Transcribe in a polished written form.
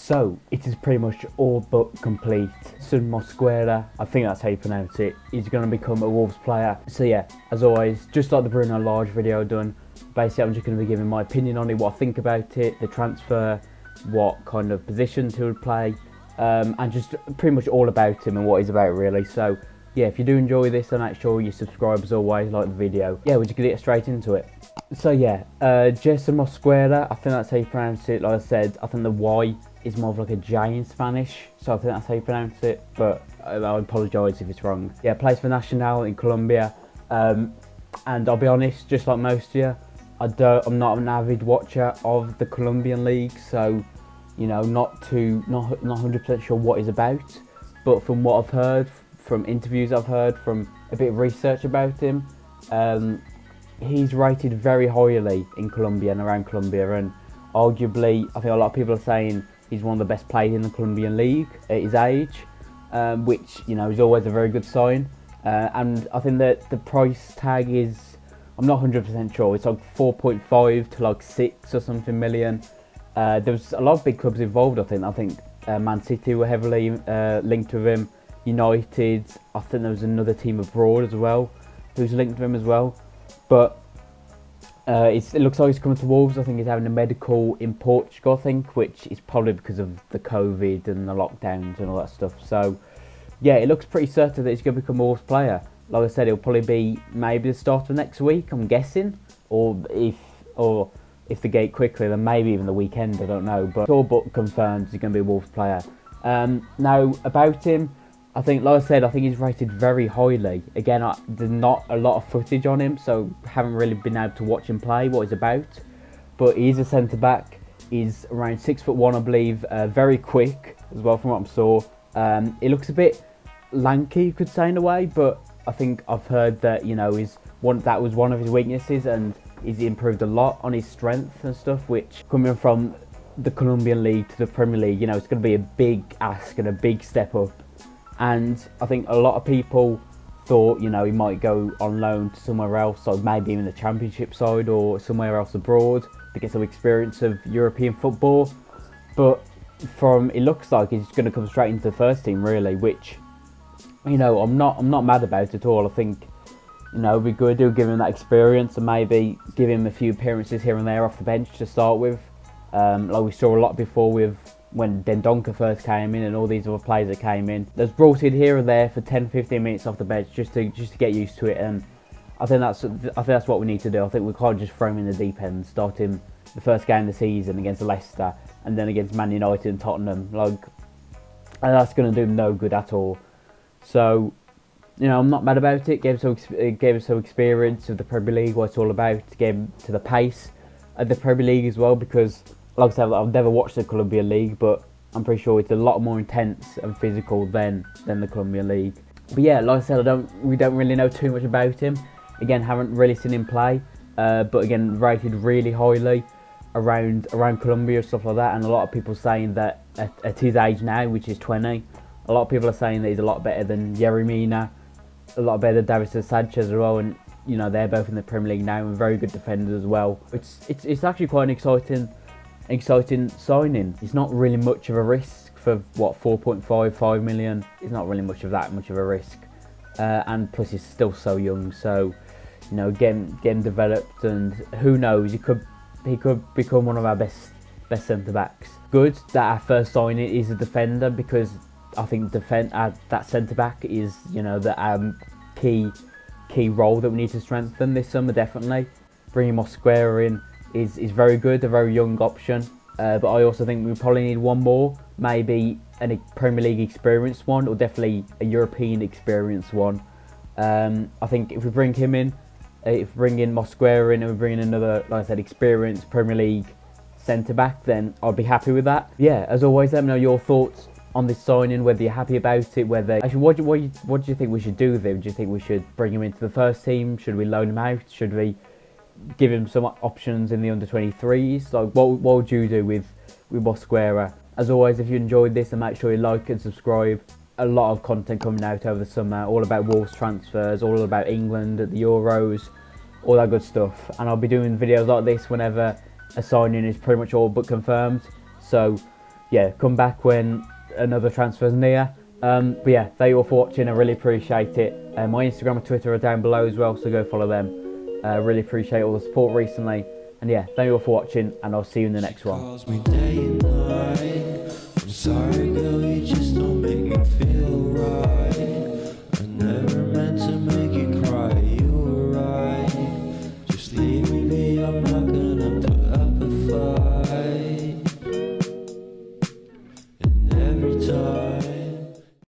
So it is pretty much all but complete. Yerson Mosquera, I think that's how you pronounce it, is going to become a Wolves player. So yeah, as always, just like the Bruno Lage video done, basically I'm just going to be giving my opinion on it, what I think about it, the transfer, what kind of positions he would play, and just pretty much all about him and what he's about really. So yeah, if you do enjoy this, then make sure you subscribe as always, like the video. Yeah, we're just going to get straight into it. So yeah, Yerson Mosquera, I think that's how you pronounce it. Like I said, I think the Y is more of like a J in Spanish, so I think that's how you pronounce it, but I apologise if it's wrong. Yeah, plays for Nacional in Colombia, and I'll be honest, just like most of you, I'm not an avid watcher of the Colombian league, so you know, not 100% sure what it's about, but from what I've heard, from interviews I've heard, from a bit of research about him, he's rated very highly in Colombia and around Colombia, and arguably I think a lot of people are saying he's one of the best players in the Colombian league at his age, which, you know, is always a very good sign. And I think that the price tag is, I'm not 100% sure, it's like 4.5 to like 6 or something million. There's a lot of big clubs involved, I think Man City were heavily linked with him, United, I think there was another team abroad as well who's linked to him as well. But it looks like he's coming to Wolves. I think he's having a medical in Portugal, I think, which is probably because of the COVID and the lockdowns and all that stuff. So yeah, it looks pretty certain that he's going to become a Wolves player. Like I said, it'll probably be maybe the start of next week, I'm guessing, or if they get quickly, then maybe even the weekend, I don't know. But it's all but confirmed he's going to be a Wolves player. Now, about him, I think, like I said, I think he's rated very highly. Again, there's not a lot of footage on him, so haven't really been able to watch him play, what he's about. But he's a centre-back. He's around 6'1", I believe. Very quick as well, from what I saw. He looks a bit lanky, you could say, in a way, but I think I've heard that, you know, that was one of his weaknesses, and he's improved a lot on his strength and stuff, which, coming from the Colombian league to the Premier League, you know, it's going to be a big ask and a big step up. And I think a lot of people thought, you know, he might go on loan to somewhere else, or maybe even the Championship side or somewhere else abroad to get some experience of European football. But it looks like he's going to come straight into the first team, really, which, you know, I'm not mad about at all. I think, you know, it'd be good to give him that experience and maybe give him a few appearances here and there off the bench to start with. Like we saw a lot before when Dendoncker first came in and all these other players that came in. There's brought in here and there for 10-15 minutes off the bench just to get used to it, and I think that's what we need to do. I think we can't just throw him in the deep end, start him the first game of the season against Leicester and then against Man United and Tottenham. Like, and that's going to do him no good at all. So, you know, I'm not mad about it. Gave us some experience of the Premier League, what it's all about, gave him to the pace of the Premier League as well, because, like I said, I've never watched the Colombian League, but I'm pretty sure it's a lot more intense and physical than the Colombian League. But yeah, like I said, we don't really know too much about him. Again, haven't really seen him play, but again, rated really highly around Colombia and stuff like that. And a lot of people saying that at his age now, which is 20, a lot of people are saying that he's a lot better than Yerson, a lot better than Davinson Sanchez as well. And you know, they're both in the Premier League now and very good defenders as well. It's actually quite an exciting signing. It's not really much of a risk for what, 5 million. It's not really much of a risk, and plus he's still so young. So, you know, getting developed, and who knows, he could become one of our best centre backs. Good that our first signing is a defender, because I think that centre back is, you know, the key role that we need to strengthen this summer. Definitely bringing Mosquera in is very good, a very young option, but I also think we probably need one more, maybe a Premier League experienced one, or definitely a European experienced one. I think if we bring him in, if we bring in Mosquera in and we bring in another, like I said, experienced Premier League centre back, then I'll be happy with that. Yeah, as always, let me know your thoughts on this signing, whether you're happy about it, actually what do you think we should do with him? Do you think we should bring him into the first team? Should we loan him out? Should we give him some options in the under-23s? Like, what would you do with Mosquera? As always, if you enjoyed this, then make sure you like and subscribe. A lot of content coming out over the summer, all about Wolves transfers, all about England at the Euros, all that good stuff. And I'll be doing videos like this whenever a signing is pretty much all but confirmed. So yeah, come back when another transfer's near. But yeah, thank you all for watching. I really appreciate it. My Instagram and Twitter are down below as well, so go follow them. Really appreciate all the support recently. And yeah, thank you all for watching, and I'll see you in the next one.